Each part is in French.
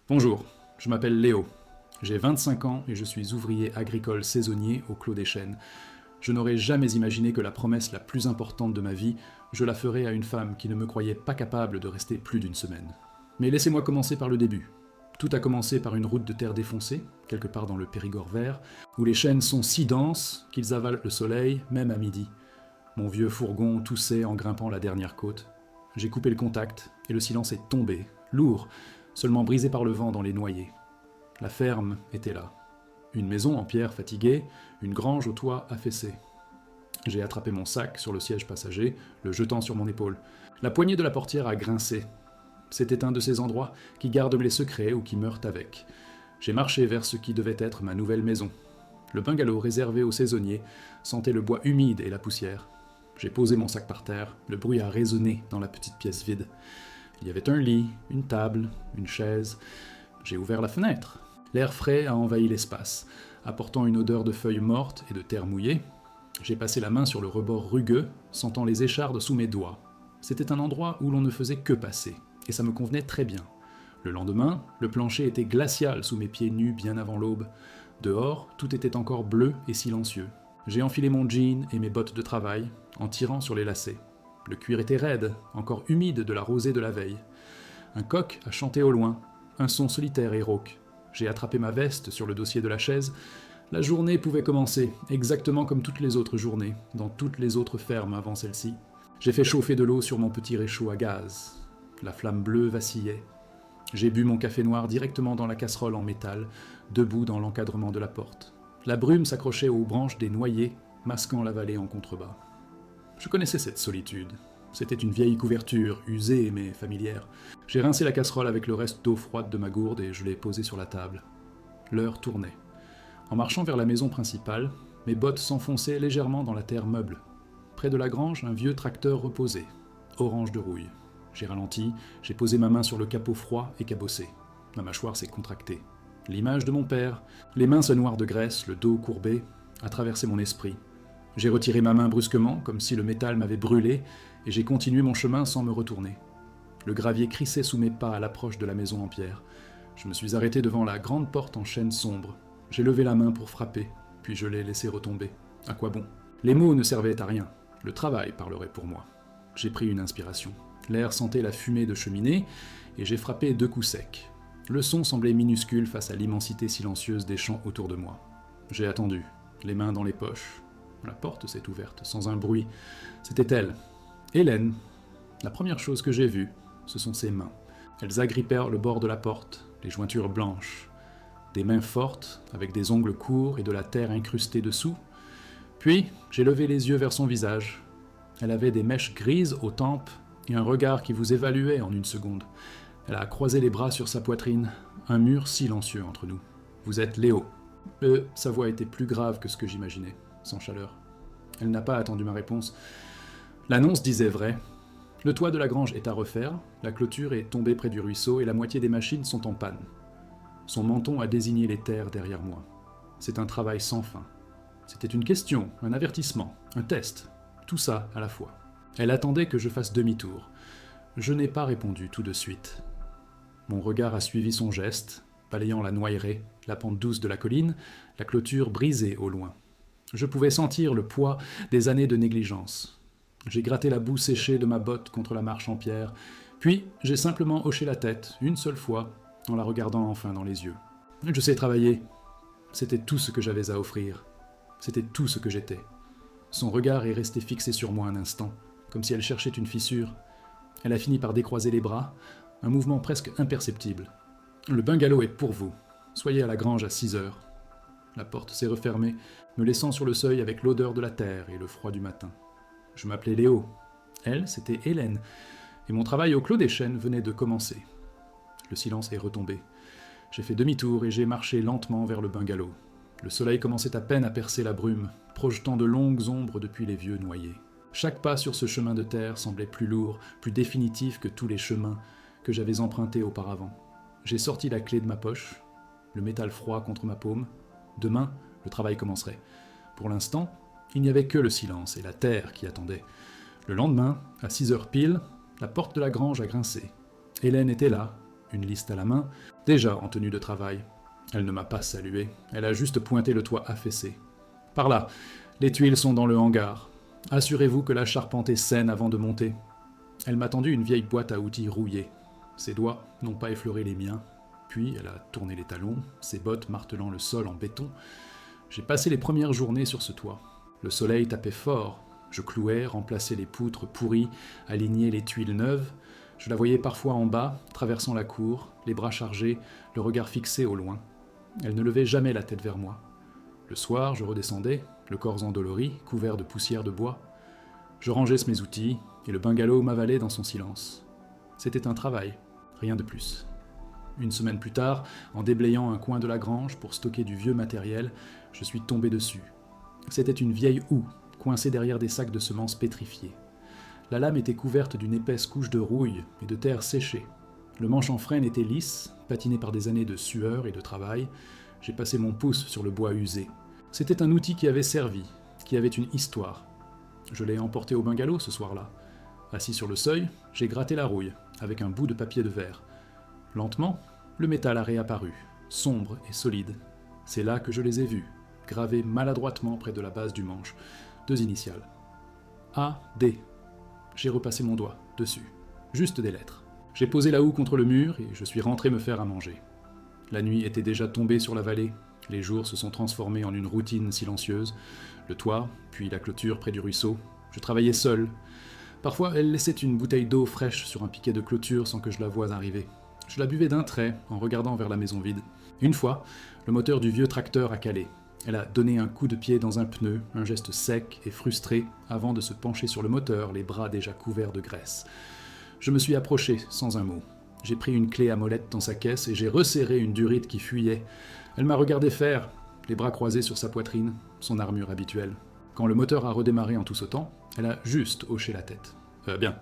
Bonjour, je m'appelle Léo. J'ai 25 ans et je suis ouvrier agricole saisonnier au Clos des Chênes. Je n'aurais jamais imaginé que la promesse la plus importante de ma vie, je la ferais à une femme qui ne me croyait pas capable de rester plus d'une semaine. Mais laissez-moi commencer par le début. Tout a commencé par une route de terre défoncée, quelque part dans le Périgord vert, où les chênes sont si denses qu'ils avalent le soleil, même à midi. Mon vieux fourgon toussait en grimpant la dernière côte. J'ai coupé le contact, et le silence est tombé, lourd, seulement brisé par le vent dans les noyers. La ferme était là. Une maison en pierre fatiguée, une grange au toit affaissé. J'ai attrapé mon sac sur le siège passager, le jetant sur mon épaule. La poignée de la portière a grincé. C'était un de ces endroits qui gardent les secrets ou qui meurent avec. J'ai marché vers ce qui devait être ma nouvelle maison. Le bungalow réservé aux saisonniers sentait le bois humide et la poussière. J'ai posé mon sac par terre, le bruit a résonné dans la petite pièce vide. Il y avait un lit, une table, une chaise. J'ai ouvert la fenêtre. L'air frais a envahi l'espace, apportant une odeur de feuilles mortes et de terre mouillée. J'ai passé la main sur le rebord rugueux, sentant les échardes sous mes doigts. C'était un endroit où l'on ne faisait que passer, et ça me convenait très bien. Le lendemain, le plancher était glacial sous mes pieds nus bien avant l'aube. Dehors, tout était encore bleu et silencieux. J'ai enfilé mon jean et mes bottes de travail, en tirant sur les lacets. Le cuir était raide, encore humide de la rosée de la veille. Un coq a chanté au loin, un son solitaire et rauque. J'ai attrapé ma veste sur le dossier de la chaise. La journée pouvait commencer, exactement comme toutes les autres journées, dans toutes les autres fermes avant celle-ci. J'ai fait chauffer de l'eau sur mon petit réchaud à gaz. La flamme bleue vacillait. J'ai bu mon café noir directement dans la casserole en métal, debout dans l'encadrement de la porte. La brume s'accrochait aux branches des noyers, masquant la vallée en contrebas. Je connaissais cette solitude. C'était une vieille couverture, usée mais familière. J'ai rincé la casserole avec le reste d'eau froide de ma gourde et je l'ai posée sur la table. L'heure tournait. En marchant vers la maison principale, mes bottes s'enfonçaient légèrement dans la terre meuble. Près de la grange, un vieux tracteur reposait, orange de rouille. J'ai ralenti, j'ai posé ma main sur le capot froid et cabossé. Ma mâchoire s'est contractée. L'image de mon père, les mains se noires de graisse, le dos courbé, a traversé mon esprit. J'ai retiré ma main brusquement, comme si le métal m'avait brûlé, et j'ai continué mon chemin sans me retourner. Le gravier crissait sous mes pas à l'approche de la maison en pierre. Je me suis arrêté devant la grande porte en chêne sombre. J'ai levé la main pour frapper, puis je l'ai laissé retomber. À quoi bon? Les mots ne servaient à rien. Le travail parlerait pour moi. J'ai pris une inspiration. L'air sentait la fumée de cheminée, et j'ai frappé 2 coups secs. Le son semblait minuscule face à l'immensité silencieuse des champs autour de moi. J'ai attendu, les mains dans les poches. La porte s'est ouverte, sans un bruit. C'était elle, Hélène. La première chose que j'ai vue, ce sont ses mains. Elles agrippèrent le bord de la porte, les jointures blanches. Des mains fortes, avec des ongles courts et de la terre incrustée dessous. Puis, j'ai levé les yeux vers son visage. Elle avait des mèches grises aux tempes et un regard qui vous évaluait en une seconde. Elle a croisé les bras sur sa poitrine, un mur silencieux entre nous. Vous êtes Léo. Sa voix était plus grave que ce que j'imaginais, sans chaleur. Elle n'a pas attendu ma réponse. L'annonce disait vrai. Le toit de la grange est à refaire, la clôture est tombée près du ruisseau et la moitié des machines sont en panne. Son menton a désigné les terres derrière moi. C'est un travail sans fin. C'était une question, un avertissement, un test, tout ça à la fois. Elle attendait que je fasse demi-tour. Je n'ai pas répondu tout de suite. Mon regard a suivi son geste, balayant la noirée, la pente douce de la colline, la clôture brisée au loin. Je pouvais sentir le poids des années de négligence. J'ai gratté la boue séchée de ma botte contre la marche en pierre, puis j'ai simplement hoché la tête, une seule fois, en la regardant enfin dans les yeux. Je sais travailler. C'était tout ce que j'avais à offrir. C'était tout ce que j'étais. Son regard est resté fixé sur moi un instant, comme si elle cherchait une fissure. Elle a fini par décroiser les bras, un mouvement presque imperceptible. Le bungalow est pour vous. Soyez à la grange à 6 heures. La porte s'est refermée, me laissant sur le seuil avec l'odeur de la terre et le froid du matin. Je m'appelais Léo. Elle, c'était Hélène, et mon travail au Clos des Chênes venait de commencer. Le silence est retombé. J'ai fait demi-tour et j'ai marché lentement vers le bungalow. Le soleil commençait à peine à percer la brume, projetant de longues ombres depuis les vieux noyers. Chaque pas sur ce chemin de terre semblait plus lourd, plus définitif que tous les chemins que j'avais empruntés auparavant. J'ai sorti la clé de ma poche, le métal froid contre ma paume. Demain, le travail commencerait. Pour l'instant, il n'y avait que le silence et la terre qui attendaient. Le lendemain, à 6 heures pile, la porte de la grange a grincé. Hélène était là, une liste à la main, déjà en tenue de travail. Elle ne m'a pas salué, elle a juste pointé le toit affaissé. « Par là, les tuiles sont dans le hangar. Assurez-vous que la charpente est saine avant de monter. » Elle m'a tendu une vieille boîte à outils rouillée. Ses doigts n'ont pas effleuré les miens. Puis elle a tourné les talons, ses bottes martelant le sol en béton. J'ai passé les premières journées sur ce toit. Le soleil tapait fort. Je clouais, remplaçais les poutres pourries, alignais les tuiles neuves. Je la voyais parfois en bas, traversant la cour, les bras chargés, le regard fixé au loin. Elle ne levait jamais la tête vers moi. Le soir, je redescendais, le corps endolori, couvert de poussière de bois. Je rangeais mes outils, et le bungalow m'avalait dans son silence. C'était un travail, rien de plus. Une semaine plus tard, en déblayant un coin de la grange pour stocker du vieux matériel, je suis tombé dessus. C'était une vieille houe, coincée derrière des sacs de semences pétrifiées. La lame était couverte d'une épaisse couche de rouille et de terre séchée. Le manche en frêne était lisse, patiné par des années de sueur et de travail. J'ai passé mon pouce sur le bois usé. C'était un outil qui avait servi, qui avait une histoire. Je l'ai emporté au bungalow ce soir-là. Assis sur le seuil, j'ai gratté la rouille, avec un bout de papier de verre. Lentement, le métal a réapparu, sombre et solide. C'est là que je les ai vus, gravés maladroitement près de la base du manche. 2 initiales. A, D. J'ai repassé mon doigt, dessus. Juste des lettres. J'ai posé la houe contre le mur et je suis rentré me faire à manger. La nuit était déjà tombée sur la vallée. Les jours se sont transformés en une routine silencieuse. Le toit, puis la clôture près du ruisseau. Je travaillais seul. Parfois, elle laissait une bouteille d'eau fraîche sur un piquet de clôture sans que je la voie arriver. Je la buvais d'un trait, en regardant vers la maison vide. Une fois, le moteur du vieux tracteur a calé. Elle a donné un coup de pied dans un pneu, un geste sec et frustré, avant de se pencher sur le moteur, les bras déjà couverts de graisse. Je me suis approché, sans un mot. J'ai pris une clé à molette dans sa caisse et j'ai resserré une durite qui fuyait. Elle m'a regardé faire, les bras croisés sur sa poitrine, son armure habituelle. Quand le moteur a redémarré en tout sautant, elle a juste hoché la tête. Bien.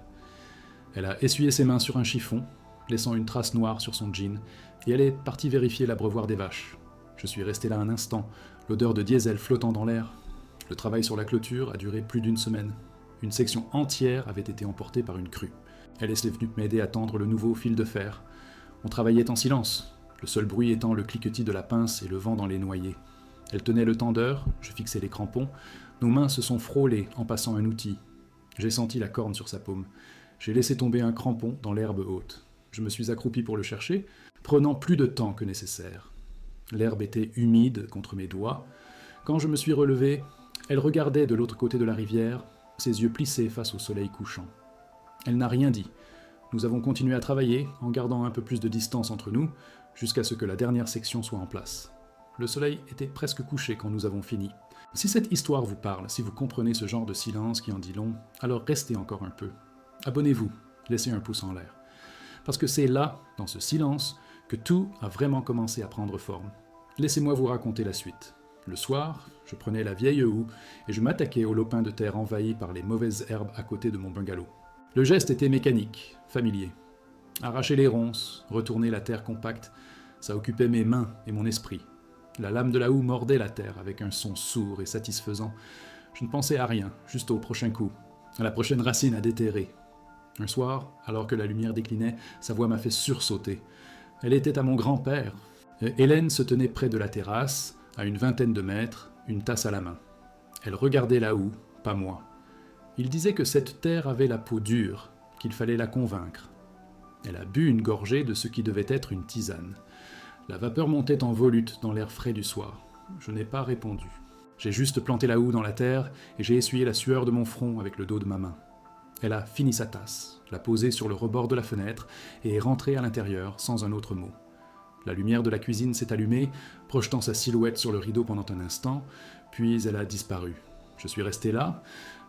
Elle a essuyé ses mains sur un chiffon, laissant une trace noire sur son jean, et elle est partie vérifier l'abreuvoir des vaches. Je suis resté là un instant, l'odeur de diesel flottant dans l'air. Le travail sur la clôture a duré plus d'1 semaine. Une section entière avait été emportée par une crue. Alice est venue m'aider à tendre le nouveau fil de fer. On travaillait en silence, le seul bruit étant le cliquetis de la pince et le vent dans les noyers. Elle tenait le tendeur, je fixais les crampons. Nos mains se sont frôlées en passant un outil. J'ai senti la corne sur sa paume. J'ai laissé tomber un crampon dans l'herbe haute. Je me suis accroupi pour le chercher, prenant plus de temps que nécessaire. L'herbe était humide contre mes doigts. Quand je me suis relevé, elle regardait de l'autre côté de la rivière, ses yeux plissés face au soleil couchant. Elle n'a rien dit. Nous avons continué à travailler, en gardant un peu plus de distance entre nous, jusqu'à ce que la dernière section soit en place. Le soleil était presque couché quand nous avons fini. Si cette histoire vous parle, si vous comprenez ce genre de silence qui en dit long, alors restez encore un peu. Abonnez-vous, laissez un pouce en l'air. Parce que c'est là, dans ce silence, que tout a vraiment commencé à prendre forme. Laissez-moi vous raconter la suite. Le soir, je prenais la vieille houe et je m'attaquais au lopin de terre envahi par les mauvaises herbes à côté de mon bungalow. Le geste était mécanique, familier. Arracher les ronces, retourner la terre compacte, ça occupait mes mains et mon esprit. La lame de la houe mordait la terre avec un son sourd et satisfaisant. Je ne pensais à rien, juste au prochain coup, à la prochaine racine à déterrer. Un soir, alors que la lumière déclinait, sa voix m'a fait sursauter. Elle était à mon grand-père. Hélène se tenait près de la terrasse, à une 20aine de mètres, une tasse à la main. Elle regardait la houe, pas moi. Il disait que cette terre avait la peau dure, qu'il fallait la convaincre. Elle a bu une gorgée de ce qui devait être une tisane. La vapeur montait en volute dans l'air frais du soir. Je n'ai pas répondu. J'ai juste planté la houe dans la terre et j'ai essuyé la sueur de mon front avec le dos de ma main. Elle a fini sa tasse, l'a posée sur le rebord de la fenêtre et est rentrée à l'intérieur sans un autre mot. La lumière de la cuisine s'est allumée, projetant sa silhouette sur le rideau pendant un instant, puis elle a disparu. Je suis resté là,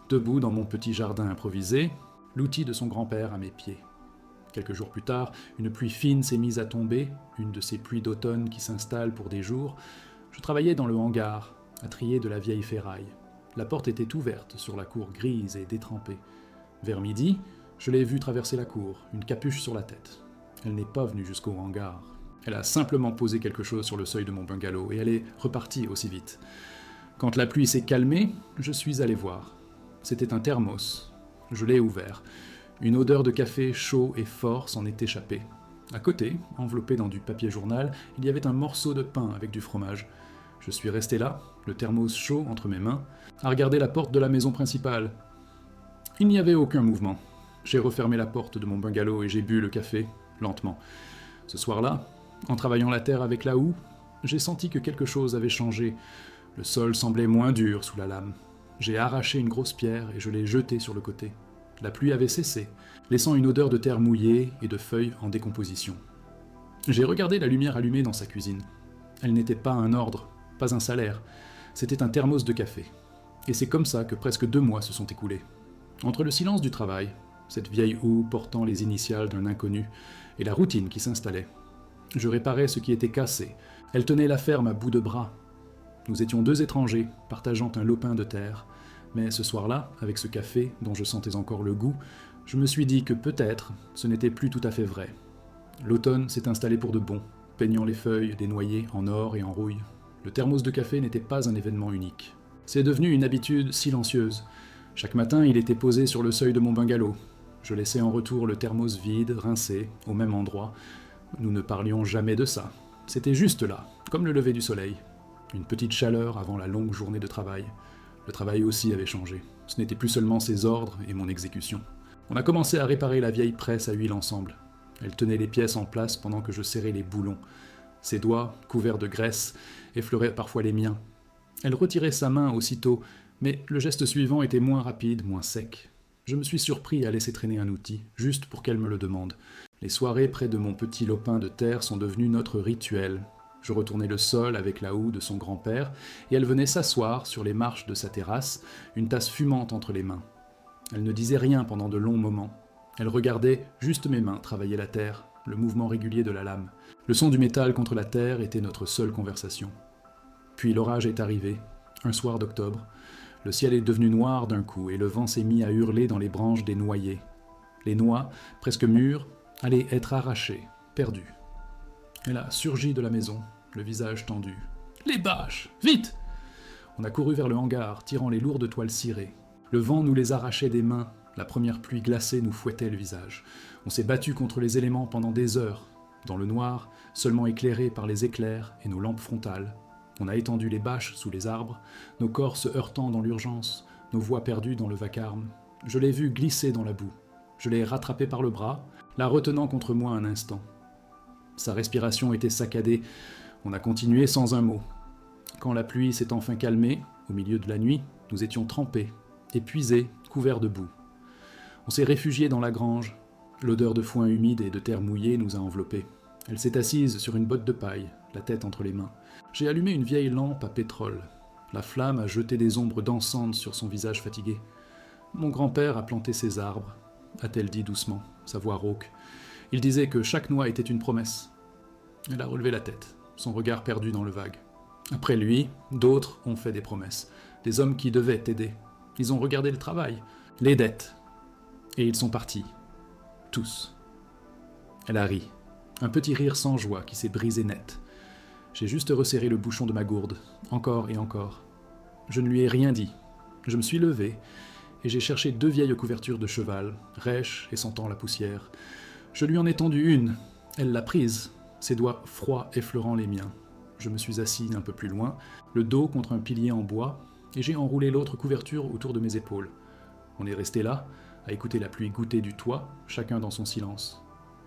debout dans mon petit jardin improvisé, l'outil de son grand-père à mes pieds. Quelques jours plus tard, une pluie fine s'est mise à tomber, une de ces pluies d'automne qui s'installent pour des jours. Je travaillais dans le hangar, à trier de la vieille ferraille. La porte était ouverte sur la cour grise et détrempée. Vers midi, je l'ai vue traverser la cour, une capuche sur la tête. Elle n'est pas venue jusqu'au hangar. Elle a simplement posé quelque chose sur le seuil de mon bungalow et elle est repartie aussi vite. Quand la pluie s'est calmée, je suis allé voir. C'était un thermos. Je l'ai ouvert. Une odeur de café chaud et fort s'en est échappée. À côté, enveloppé dans du papier journal, il y avait un morceau de pain avec du fromage. Je suis resté là, le thermos chaud entre mes mains, à regarder la porte de la maison principale. Il n'y avait aucun mouvement. J'ai refermé la porte de mon bungalow et j'ai bu le café, lentement. Ce soir-là, en travaillant la terre avec la houe, j'ai senti que quelque chose avait changé. Le sol semblait moins dur sous la lame. J'ai arraché une grosse pierre et je l'ai jetée sur le côté. La pluie avait cessé, laissant une odeur de terre mouillée et de feuilles en décomposition. J'ai regardé la lumière allumée dans sa cuisine. Elle n'était pas un ordre, pas un salaire, c'était un thermos de café. Et c'est comme ça que presque 2 mois se sont écoulés. Entre le silence du travail, cette vieille houe portant les initiales d'un inconnu, et la routine qui s'installait, je réparais ce qui était cassé. Elle tenait la ferme à bout de bras. Nous étions 2 étrangers, partageant un lopin de terre, mais ce soir-là, avec ce café dont je sentais encore le goût, je me suis dit que peut-être ce n'était plus tout à fait vrai. L'automne s'est installé pour de bon, peignant les feuilles des noyers en or et en rouille. Le thermos de café n'était pas un événement unique. C'est devenu une habitude silencieuse. Chaque matin, il était posé sur le seuil de mon bungalow. Je laissais en retour le thermos vide, rincé, au même endroit. Nous ne parlions jamais de ça. C'était juste là, comme le lever du soleil. Une petite chaleur avant la longue journée de travail. Le travail aussi avait changé. Ce n'était plus seulement ses ordres et mon exécution. On a commencé à réparer la vieille presse à huile ensemble. Elle tenait les pièces en place pendant que je serrais les boulons. Ses doigts, couverts de graisse, effleuraient parfois les miens. Elle retirait sa main aussitôt, mais le geste suivant était moins rapide, moins sec. Je me suis surpris à laisser traîner un outil, juste pour qu'elle me le demande. Les soirées près de mon petit lopin de terre sont devenues notre rituel. Je retournais le sol avec la houe de son grand-père, et elle venait s'asseoir sur les marches de sa terrasse, une tasse fumante entre les mains. Elle ne disait rien pendant de longs moments. Elle regardait juste mes mains travailler la terre, le mouvement régulier de la lame. Le son du métal contre la terre était notre seule conversation. Puis l'orage est arrivé, un soir d'octobre. Le ciel est devenu noir d'un coup et le vent s'est mis à hurler dans les branches des noyers. Les noix, presque mûres, allaient être arrachées, perdues. Elle a surgi de la maison, le visage tendu. « Les bâches, vite !» On a couru vers le hangar, tirant les lourdes toiles cirées. Le vent nous les arrachait des mains, la première pluie glacée nous fouettait le visage. On s'est battu contre les éléments pendant des heures, dans le noir, seulement éclairé par les éclairs et nos lampes frontales. On a étendu les bâches sous les arbres, nos corps se heurtant dans l'urgence, nos voix perdues dans le vacarme. Je l'ai vue glisser dans la boue. Je l'ai rattrapée par le bras, la retenant contre moi un instant. Sa respiration était saccadée. On a continué sans un mot. Quand la pluie s'est enfin calmée, au milieu de la nuit, nous étions trempés, épuisés, couverts de boue. On s'est réfugiés dans la grange. L'odeur de foin humide et de terre mouillée nous a enveloppés. Elle s'est assise sur une botte de paille, la tête entre les mains. J'ai allumé une vieille lampe à pétrole. La flamme a jeté des ombres dansantes sur son visage fatigué. Mon grand-père a planté ses arbres, a-t-elle dit doucement, sa voix rauque. Il disait que chaque noix était une promesse. Elle a relevé la tête, son regard perdu dans le vague. Après lui, d'autres ont fait des promesses. Des hommes qui devaient t'aider. Ils ont regardé le travail, les dettes. Et ils sont partis. Tous. Elle a ri. Un petit rire sans joie qui s'est brisé net. J'ai juste resserré le bouchon de ma gourde, encore et encore. Je ne lui ai rien dit. Je me suis levé, et j'ai cherché 2 vieilles couvertures de cheval, rêches et sentant la poussière. Je lui en ai tendu une. Elle l'a prise, ses doigts froids effleurant les miens. Je me suis assis un peu plus loin, le dos contre un pilier en bois, et j'ai enroulé l'autre couverture autour de mes épaules. On est resté là, à écouter la pluie goutter du toit, chacun dans son silence.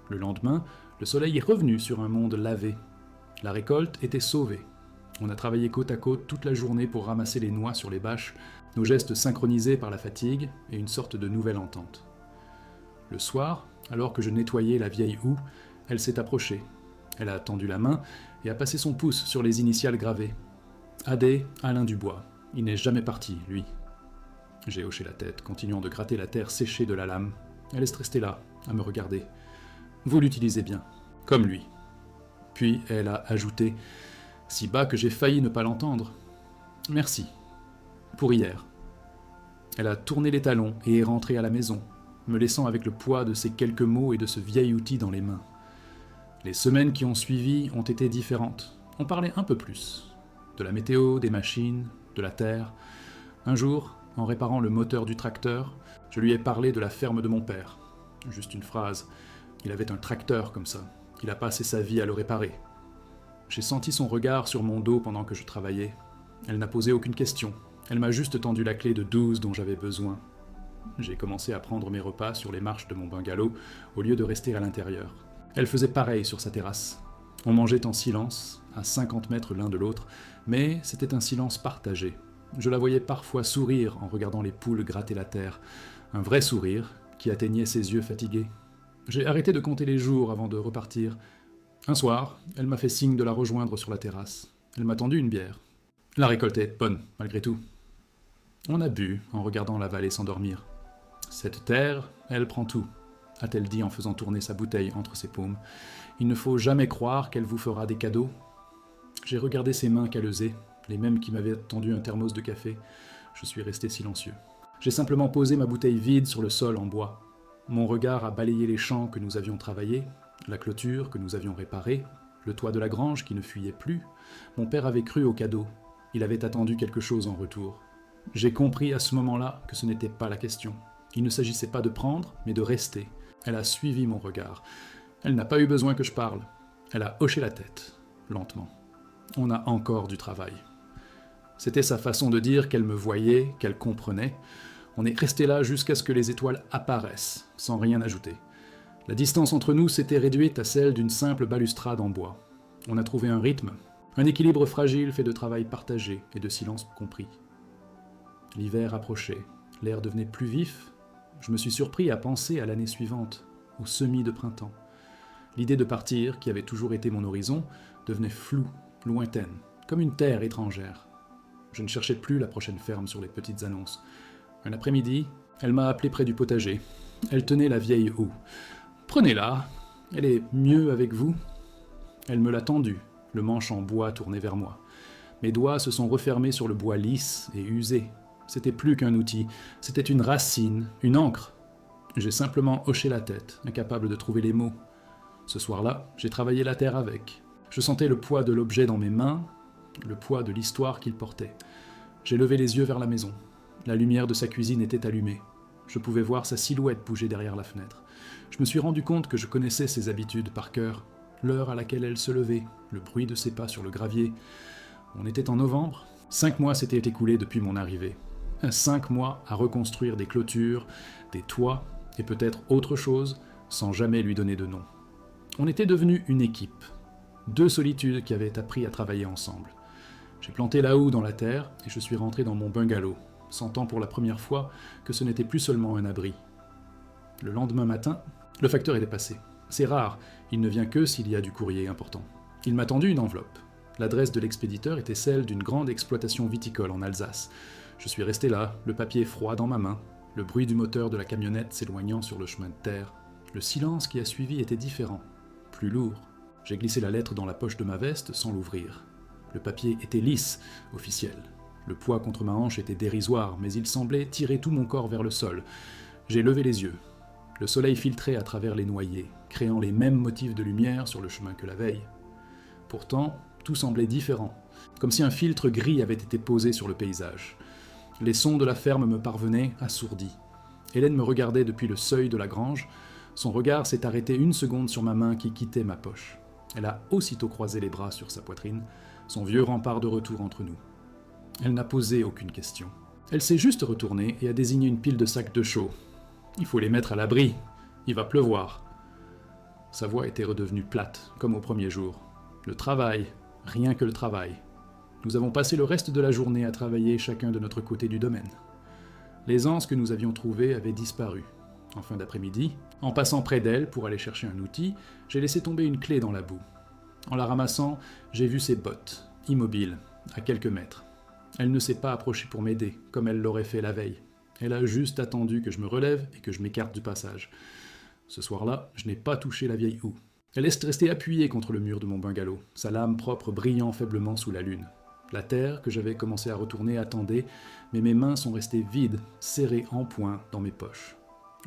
Le lendemain, le soleil est revenu sur un monde lavé. La récolte était sauvée. On a travaillé côte à côte toute la journée pour ramasser les noix sur les bâches, nos gestes synchronisés par la fatigue et une sorte de nouvelle entente. Le soir, alors que je nettoyais la vieille houe, elle s'est approchée. Elle a tendu la main et a passé son pouce sur les initiales gravées. Adé Alain Dubois. Il n'est jamais parti, lui. J'ai hoché la tête, continuant de gratter la terre séchée de la lame. Elle est restée là, à me regarder. Vous l'utilisez bien, comme lui. Puis elle a ajouté, si bas que j'ai failli ne pas l'entendre. Merci. Pour hier. Elle a tourné les talons et est rentrée à la maison, me laissant avec le poids de ces quelques mots et de ce vieil outil dans les mains. Les semaines qui ont suivi ont été différentes. On parlait un peu plus. De la météo, des machines, de la terre. Un jour, en réparant le moteur du tracteur, je lui ai parlé de la ferme de mon père. Juste une phrase. Il avait un tracteur comme ça. Il a passé sa vie à le réparer. J'ai senti son regard sur mon dos pendant que je travaillais. Elle n'a posé aucune question. Elle m'a juste tendu la clé de 12 dont j'avais besoin. J'ai commencé à prendre mes repas sur les marches de mon bungalow au lieu de rester à l'intérieur. Elle faisait pareil sur sa terrasse. On mangeait en silence, à 50 mètres l'un de l'autre, mais c'était un silence partagé. Je la voyais parfois sourire en regardant les poules gratter la terre. Un vrai sourire qui atteignait ses yeux fatigués. J'ai arrêté de compter les jours avant de repartir. Un soir, elle m'a fait signe de la rejoindre sur la terrasse. Elle m'a tendu une bière. La récolte est bonne, malgré tout. On a bu en regardant la vallée s'endormir. Cette terre, elle prend tout, a-t-elle dit en faisant tourner sa bouteille entre ses paumes. Il ne faut jamais croire qu'elle vous fera des cadeaux. J'ai regardé ses mains calleuses, les mêmes qui m'avaient tendu un thermos de café. Je suis resté silencieux. J'ai simplement posé ma bouteille vide sur le sol en bois. Mon regard a balayé les champs que nous avions travaillés, la clôture que nous avions réparée, le toit de la grange qui ne fuyait plus. Mon père avait cru au cadeau. Il avait attendu quelque chose en retour. J'ai compris à ce moment-là que ce n'était pas la question. Il ne s'agissait pas de prendre, mais de rester. Elle a suivi mon regard. Elle n'a pas eu besoin que je parle. Elle a hoché la tête, lentement. On a encore du travail. C'était sa façon de dire qu'elle me voyait, qu'elle comprenait. On est resté là jusqu'à ce que les étoiles apparaissent, sans rien ajouter. La distance entre nous s'était réduite à celle d'une simple balustrade en bois. On a trouvé un rythme, un équilibre fragile fait de travail partagé et de silence compris. L'hiver approchait, l'air devenait plus vif. Je me suis surpris à penser à l'année suivante, au semis de printemps. L'idée de partir, qui avait toujours été mon horizon, devenait floue, lointaine, comme une terre étrangère. Je ne cherchais plus la prochaine ferme sur les petites annonces. Un après-midi, elle m'a appelé près du potager. Elle tenait la vieille houe. « Prenez-la, elle est mieux avec vous. » Elle me l'a tendue, le manche en bois tourné vers moi. Mes doigts se sont refermés sur le bois lisse et usé. C'était plus qu'un outil, c'était une racine, une encre. J'ai simplement hoché la tête, incapable de trouver les mots. Ce soir-là, j'ai travaillé la terre avec. Je sentais le poids de l'objet dans mes mains, le poids de l'histoire qu'il portait. J'ai levé les yeux vers la maison. La lumière de sa cuisine était allumée. Je pouvais voir sa silhouette bouger derrière la fenêtre. Je me suis rendu compte que je connaissais ses habitudes par cœur, l'heure à laquelle elle se levait, le bruit de ses pas sur le gravier. On était en novembre. 5 mois s'étaient écoulés depuis mon arrivée. 5 mois à reconstruire des clôtures, des toits et peut-être autre chose, sans jamais lui donner de nom. On était devenus une équipe. 2 solitudes qui avaient appris à travailler ensemble. J'ai planté la houe dans la terre et je suis rentré dans mon bungalow, sentant pour la première fois que ce n'était plus seulement un abri. Le lendemain matin, le facteur était passé. C'est rare, il ne vient que s'il y a du courrier important. Il m'a tendu une enveloppe. L'adresse de l'expéditeur était celle d'une grande exploitation viticole en Alsace. Je suis resté là, le papier froid dans ma main, le bruit du moteur de la camionnette s'éloignant sur le chemin de terre. Le silence qui a suivi était différent, plus lourd. J'ai glissé la lettre dans la poche de ma veste sans l'ouvrir. Le papier était lisse, officiel. Le poids contre ma hanche était dérisoire, mais il semblait tirer tout mon corps vers le sol. J'ai levé les yeux. Le soleil filtrait à travers les noyers, créant les mêmes motifs de lumière sur le chemin que la veille. Pourtant, tout semblait différent, comme si un filtre gris avait été posé sur le paysage. Les sons de la ferme me parvenaient, assourdis. Hélène me regardait depuis le seuil de la grange. Son regard s'est arrêté une seconde sur ma main qui quittait ma poche. Elle a aussitôt croisé les bras sur sa poitrine, son vieux rempart de retour entre nous. Elle n'a posé aucune question. Elle s'est juste retournée et a désigné une pile de sacs de chaux. « Il faut les mettre à l'abri, il va pleuvoir. » Sa voix était redevenue plate, comme au premier jour. Le travail, rien que le travail. Nous avons passé le reste de la journée à travailler chacun de notre côté du domaine. Les anses que nous avions trouvées avaient disparu. En fin d'après-midi, en passant près d'elle pour aller chercher un outil, j'ai laissé tomber une clé dans la boue. En la ramassant, j'ai vu ses bottes, immobiles, à quelques mètres. Elle ne s'est pas approchée pour m'aider, comme elle l'aurait fait la veille. Elle a juste attendu que je me relève et que je m'écarte du passage. Ce soir-là, je n'ai pas touché la vieille houe. Elle est restée appuyée contre le mur de mon bungalow, sa lame propre brillant faiblement sous la lune. La terre que j'avais commencé à retourner attendait, mais mes mains sont restées vides, serrées en poing dans mes poches.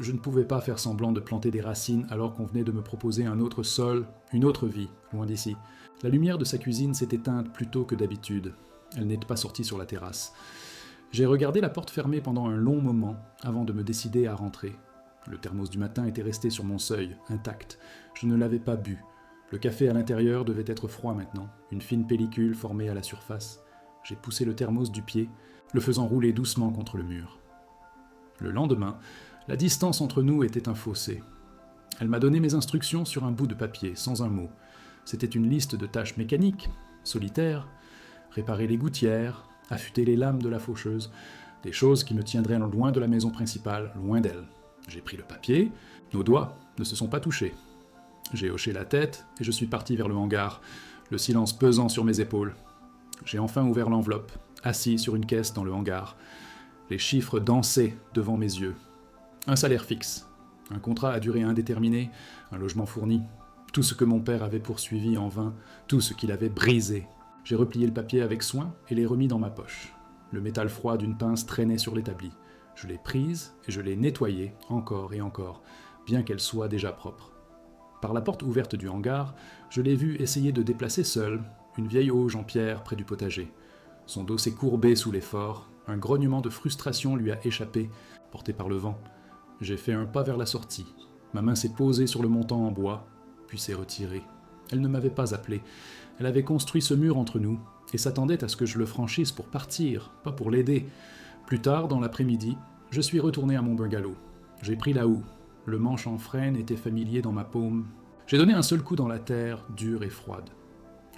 Je ne pouvais pas faire semblant de planter des racines alors qu'on venait de me proposer un autre sol, une autre vie, loin d'ici. La lumière de sa cuisine s'est éteinte plus tôt que d'habitude. Elle n'est pas sortie sur la terrasse. J'ai regardé la porte fermée pendant un long moment avant de me décider à rentrer. Le thermos du matin était resté sur mon seuil, intact. Je ne l'avais pas bu. Le café à l'intérieur devait être froid maintenant, une fine pellicule formée à la surface. J'ai poussé le thermos du pied, le faisant rouler doucement contre le mur. Le lendemain, la distance entre nous était un fossé. Elle m'a donné mes instructions sur un bout de papier, sans un mot. C'était une liste de tâches mécaniques, solitaires, réparer les gouttières, affûter les lames de la faucheuse, des choses qui me tiendraient loin de la maison principale, loin d'elle. J'ai pris le papier, nos doigts ne se sont pas touchés. J'ai hoché la tête et je suis parti vers le hangar, le silence pesant sur mes épaules. J'ai enfin ouvert l'enveloppe, assis sur une caisse dans le hangar. Les chiffres dansaient devant mes yeux. Un salaire fixe, un contrat à durée indéterminée, un logement fourni, tout ce que mon père avait poursuivi en vain, tout ce qu'il avait brisé. J'ai replié le papier avec soin et l'ai remis dans ma poche. Le métal froid d'une pince traînait sur l'établi. Je l'ai prise et je l'ai nettoyée encore et encore, bien qu'elle soit déjà propre. Par la porte ouverte du hangar, je l'ai vu essayer de déplacer seule une vieille auge en pierre près du potager. Son dos s'est courbé sous l'effort, un grognement de frustration lui a échappé, porté par le vent. J'ai fait un pas vers la sortie. Ma main s'est posée sur le montant en bois, puis s'est retirée. Elle ne m'avait pas appelé. Elle avait construit ce mur entre nous, et s'attendait à ce que je le franchisse pour partir, pas pour l'aider. Plus tard, dans l'après-midi, je suis retourné à mon bungalow. J'ai pris la houe. Le manche en frêne était familier dans ma paume. J'ai donné un seul coup dans la terre, dure et froide.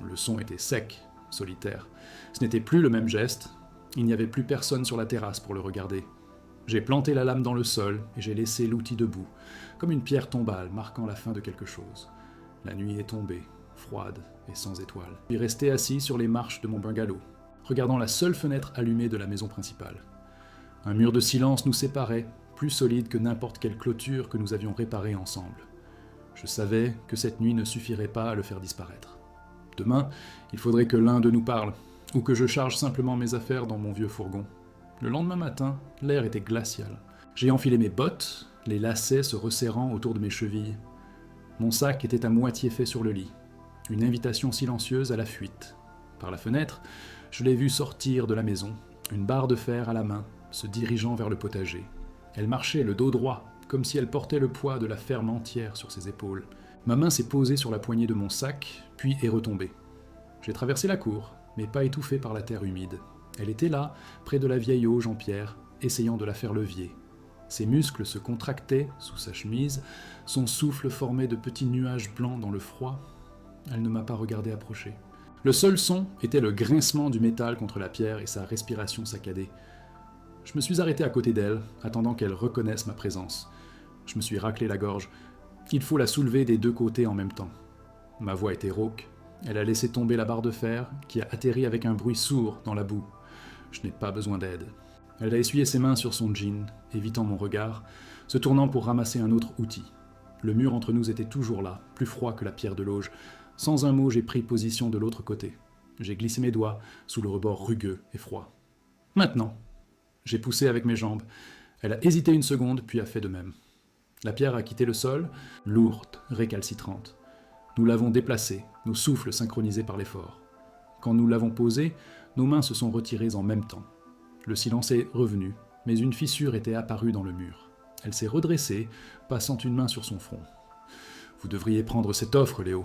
Le son était sec, solitaire. Ce n'était plus le même geste. Il n'y avait plus personne sur la terrasse pour le regarder. J'ai planté la lame dans le sol et j'ai laissé l'outil debout, comme une pierre tombale marquant la fin de quelque chose. La nuit est tombée, froide et sans étoiles. Je suis resté assis sur les marches de mon bungalow, regardant la seule fenêtre allumée de la maison principale. Un mur de silence nous séparait, plus solide que n'importe quelle clôture que nous avions réparée ensemble. Je savais que cette nuit ne suffirait pas à le faire disparaître. Demain, il faudrait que l'un de nous parle, ou que je charge simplement mes affaires dans mon vieux fourgon. Le lendemain matin, l'air était glacial. J'ai enfilé mes bottes, les lacets se resserrant autour de mes chevilles. Mon sac était à moitié fait sur le lit, une invitation silencieuse à la fuite. Par la fenêtre, je l'ai vue sortir de la maison, une barre de fer à la main, se dirigeant vers le potager. Elle marchait le dos droit, comme si elle portait le poids de la ferme entière sur ses épaules. Ma main s'est posée sur la poignée de mon sac, puis est retombée. J'ai traversé la cour, mais pas étouffé par la terre humide. Elle était là, près de la vieille auge en pierre, essayant de la faire levier. Ses muscles se contractaient sous sa chemise, son souffle formait de petits nuages blancs dans le froid. Elle ne m'a pas regardé approcher. Le seul son était le grincement du métal contre la pierre et sa respiration saccadée. Je me suis arrêté à côté d'elle, attendant qu'elle reconnaisse ma présence. Je me suis raclé la gorge. Il faut la soulever des deux côtés en même temps. Ma voix était rauque. Elle a laissé tomber la barre de fer, qui a atterri avec un bruit sourd dans la boue. Je n'ai pas besoin d'aide. Elle a essuyé ses mains sur son jean, évitant mon regard, se tournant pour ramasser un autre outil. Le mur entre nous était toujours là, plus froid que la pierre de l'auge. Sans un mot, j'ai pris position de l'autre côté. J'ai glissé mes doigts sous le rebord rugueux et froid. Maintenant. J'ai poussé avec mes jambes. Elle a hésité une seconde, puis a fait de même. La pierre a quitté le sol, lourde, récalcitrante. Nous l'avons déplacée, nos souffles synchronisés par l'effort. Quand nous l'avons posée, nos mains se sont retirées en même temps. Le silence est revenu, mais une fissure était apparue dans le mur. Elle s'est redressée, passant une main sur son front. « Vous devriez prendre cette offre, Léo. »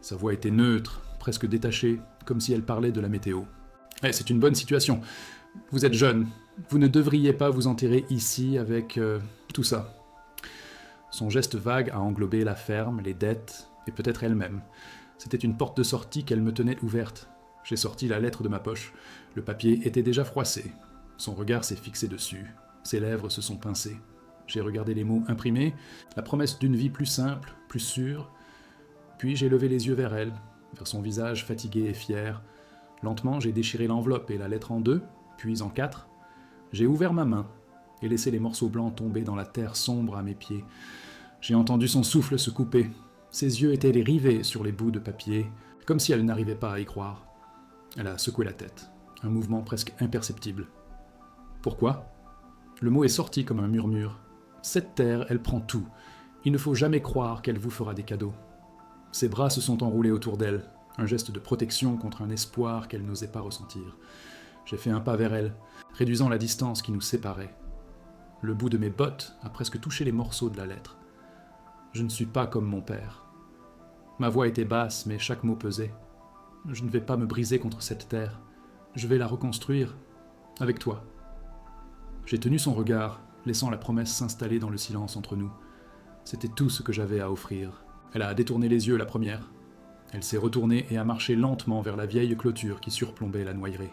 Sa voix était neutre, presque détachée, comme si elle parlait de la météo. « C'est une bonne situation. Vous êtes jeune. Vous ne devriez pas vous enterrer ici avec tout ça. » Son geste vague a englobé la ferme, les dettes, et peut-être elle-même. C'était une porte de sortie qu'elle me tenait ouverte. J'ai sorti la lettre de ma poche. Le papier était déjà froissé. Son regard s'est fixé dessus. Ses lèvres se sont pincées. J'ai regardé les mots imprimés, la promesse d'une vie plus simple, plus sûre. Puis j'ai levé les yeux vers elle, vers son visage fatigué et fier. Lentement, j'ai déchiré l'enveloppe et la lettre en deux, puis en quatre. J'ai ouvert ma main et laissé les morceaux blancs tomber dans la terre sombre à mes pieds. J'ai entendu son souffle se couper. Ses yeux étaient rivés sur les bouts de papier, comme si elle n'arrivait pas à y croire. Elle a secoué la tête, un mouvement presque imperceptible. Pourquoi ? Le mot est sorti comme un murmure. Cette terre, elle prend tout. Il ne faut jamais croire qu'elle vous fera des cadeaux. Ses bras se sont enroulés autour d'elle, un geste de protection contre un espoir qu'elle n'osait pas ressentir. J'ai fait un pas vers elle, réduisant la distance qui nous séparait. Le bout de mes bottes a presque touché les morceaux de la lettre. Je ne suis pas comme mon père. Ma voix était basse, mais chaque mot pesait. Je ne vais pas me briser contre cette terre. Je vais la reconstruire avec toi. J'ai tenu son regard, laissant la promesse s'installer dans le silence entre nous. C'était tout ce que j'avais à offrir. Elle a détourné les yeux la première. Elle s'est retournée et a marché lentement vers la vieille clôture qui surplombait la noyerée.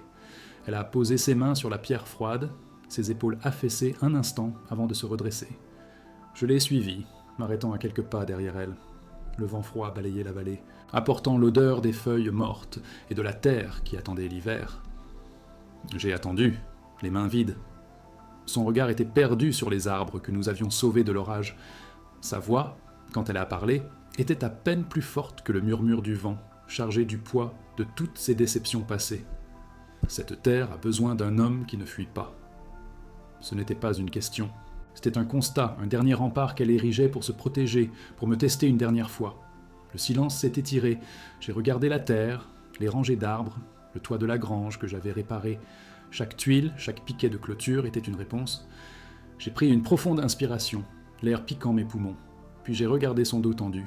Elle a posé ses mains sur la pierre froide, ses épaules affaissées un instant avant de se redresser. Je l'ai suivie, m'arrêtant à quelques pas derrière elle. Le vent froid balayait la vallée, apportant l'odeur des feuilles mortes et de la terre qui attendait l'hiver. J'ai attendu, les mains vides. Son regard était perdu sur les arbres que nous avions sauvés de l'orage. Sa voix, quand elle a parlé, était à peine plus forte que le murmure du vent, chargé du poids de toutes ses déceptions passées. Cette terre a besoin d'un homme qui ne fuit pas. Ce n'était pas une question. C'était un constat, un dernier rempart qu'elle érigeait pour se protéger, pour me tester une dernière fois. Le silence s'est étiré. J'ai regardé la terre, les rangées d'arbres, le toit de la grange que j'avais réparé. Chaque tuile, chaque piquet de clôture était une réponse. J'ai pris une profonde inspiration, l'air piquant mes poumons. Puis j'ai regardé son dos tendu.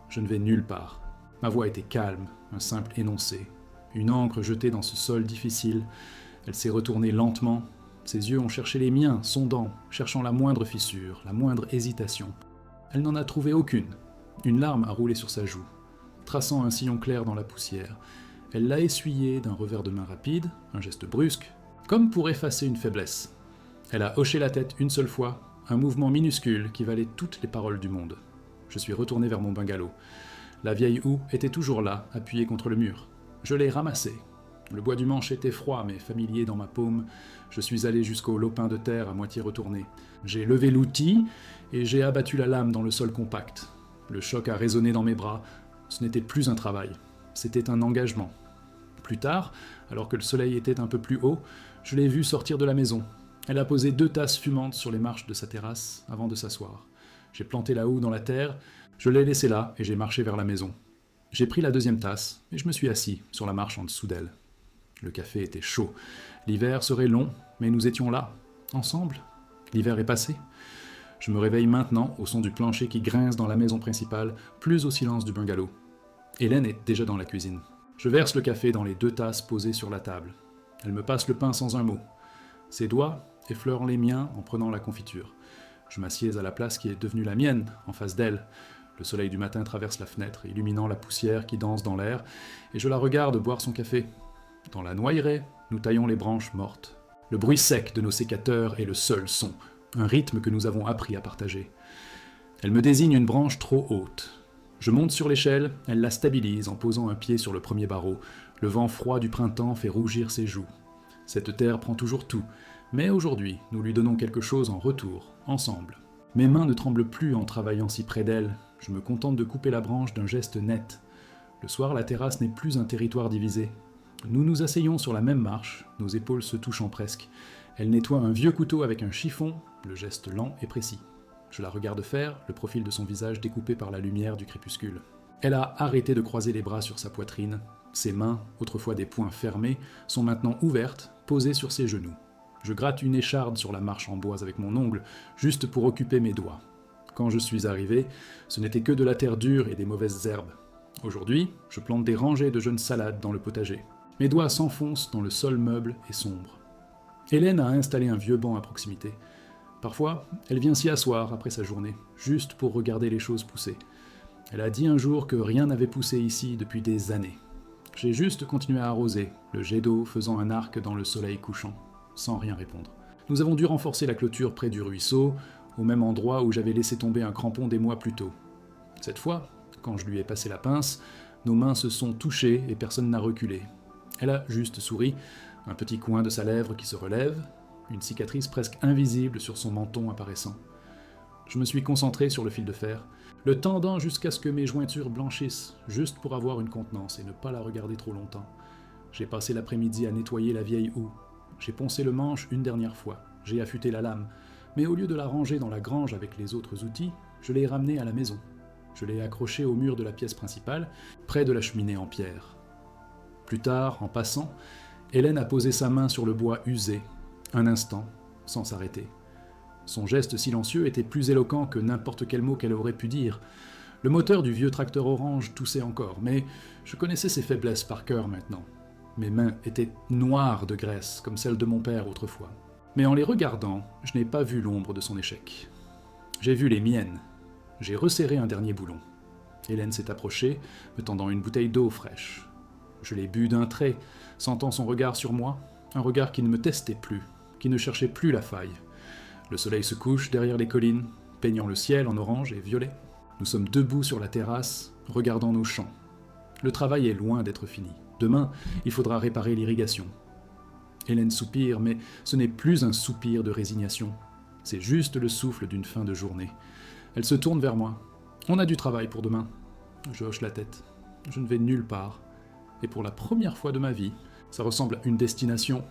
Je ne vais nulle part. Ma voix était calme, un simple énoncé. Une encre jetée dans ce sol difficile. Elle s'est retournée lentement. Ses yeux ont cherché les miens, sondant, cherchant la moindre fissure, la moindre hésitation. Elle n'en a trouvé aucune. Une larme a roulé sur sa joue, traçant un sillon clair dans la poussière. Elle l'a essuyé d'un revers de main rapide, un geste brusque, comme pour effacer une faiblesse. Elle a hoché la tête une seule fois, un mouvement minuscule qui valait toutes les paroles du monde. Je suis retourné vers mon bungalow. La vieille houe était toujours là, appuyée contre le mur. Je l'ai ramassée. Le bois du manche était froid mais familier dans ma paume. Je suis allé jusqu'au lopin de terre à moitié retourné. J'ai levé l'outil et j'ai abattu la lame dans le sol compact. Le choc a résonné dans mes bras. Ce n'était plus un travail, c'était un engagement. Plus tard, alors que le soleil était un peu plus haut, je l'ai vue sortir de la maison. Elle a posé 2 tasses fumantes sur les marches de sa terrasse avant de s'asseoir. J'ai planté la houe dans la terre, je l'ai laissée là et j'ai marché vers la maison. J'ai pris la 2e tasse et je me suis assis sur la marche en dessous d'elle. Le café était chaud. L'hiver serait long, mais nous étions là, ensemble. L'hiver est passé. Je me réveille maintenant au son du plancher qui grince dans la maison principale, plus au silence du bungalow. Hélène est déjà dans la cuisine. Je verse le café dans les 2 tasses posées sur la table. Elle me passe le pain sans un mot. Ses doigts effleurent les miens en prenant la confiture. Je m'assieds à la place qui est devenue la mienne, en face d'elle. Le soleil du matin traverse la fenêtre, illuminant la poussière qui danse dans l'air, et je la regarde boire son café. Dans la noyerée, nous taillons les branches mortes. Le bruit sec de nos sécateurs est le seul son, un rythme que nous avons appris à partager. Elle me désigne une branche trop haute. Je monte sur l'échelle, elle la stabilise en posant un pied sur le premier barreau. Le vent froid du printemps fait rougir ses joues. Cette terre prend toujours tout, mais aujourd'hui, nous lui donnons quelque chose en retour, ensemble. Mes mains ne tremblent plus en travaillant si près d'elle. Je me contente de couper la branche d'un geste net. Le soir, la terrasse n'est plus un territoire divisé. Nous nous asseyons sur la même marche, nos épaules se touchant presque. Elle nettoie un vieux couteau avec un chiffon, le geste lent et précis. Je la regarde faire, le profil de son visage découpé par la lumière du crépuscule. Elle a arrêté de croiser les bras sur sa poitrine. Ses mains, autrefois des poings fermés, sont maintenant ouvertes, posées sur ses genoux. Je gratte une écharde sur la marche en bois avec mon ongle, juste pour occuper mes doigts. Quand je suis arrivé, ce n'était que de la terre dure et des mauvaises herbes. Aujourd'hui, je plante des rangées de jeunes salades dans le potager. Mes doigts s'enfoncent dans le sol meuble et sombre. Hélène a installé un vieux banc à proximité. Parfois, elle vient s'y asseoir après sa journée, juste pour regarder les choses pousser. Elle a dit un jour que rien n'avait poussé ici depuis des années. J'ai juste continué à arroser, le jet d'eau faisant un arc dans le soleil couchant, sans rien répondre. Nous avons dû renforcer la clôture près du ruisseau, au même endroit où j'avais laissé tomber un crampon des mois plus tôt. Cette fois, quand je lui ai passé la pince, nos mains se sont touchées et personne n'a reculé. Elle a juste souri, un petit coin de sa lèvre qui se relève, une cicatrice presque invisible sur son menton apparaissant. Je me suis concentré sur le fil de fer, le tendant jusqu'à ce que mes jointures blanchissent, juste pour avoir une contenance et ne pas la regarder trop longtemps. J'ai passé l'après-midi à nettoyer la vieille houe. J'ai poncé le manche une dernière fois, j'ai affûté la lame, mais au lieu de la ranger dans la grange avec les autres outils, je l'ai ramenée à la maison. Je l'ai accrochée au mur de la pièce principale, près de la cheminée en pierre. Plus tard, en passant, Hélène a posé sa main sur le bois usé, un instant, sans s'arrêter. Son geste silencieux était plus éloquent que n'importe quel mot qu'elle aurait pu dire. Le moteur du vieux tracteur orange toussait encore, mais je connaissais ses faiblesses par cœur maintenant. Mes mains étaient noires de graisse, comme celles de mon père autrefois. Mais en les regardant, je n'ai pas vu l'ombre de son échec. J'ai vu les miennes. J'ai resserré un dernier boulon. Hélène s'est approchée, me tendant une bouteille d'eau fraîche. Je l'ai bu d'un trait, sentant son regard sur moi, un regard qui ne me testait plus, qui ne cherchait plus la faille. Le soleil se couche derrière les collines, peignant le ciel en orange et violet. Nous sommes debout sur la terrasse, regardant nos champs. Le travail est loin d'être fini. Demain, il faudra réparer l'irrigation. Hélène soupire, mais ce n'est plus un soupir de résignation. C'est juste le souffle d'une fin de journée. Elle se tourne vers moi. On a du travail pour demain. Je hoche la tête. Je ne vais nulle part. Et pour la première fois de ma vie, ça ressemble à une destination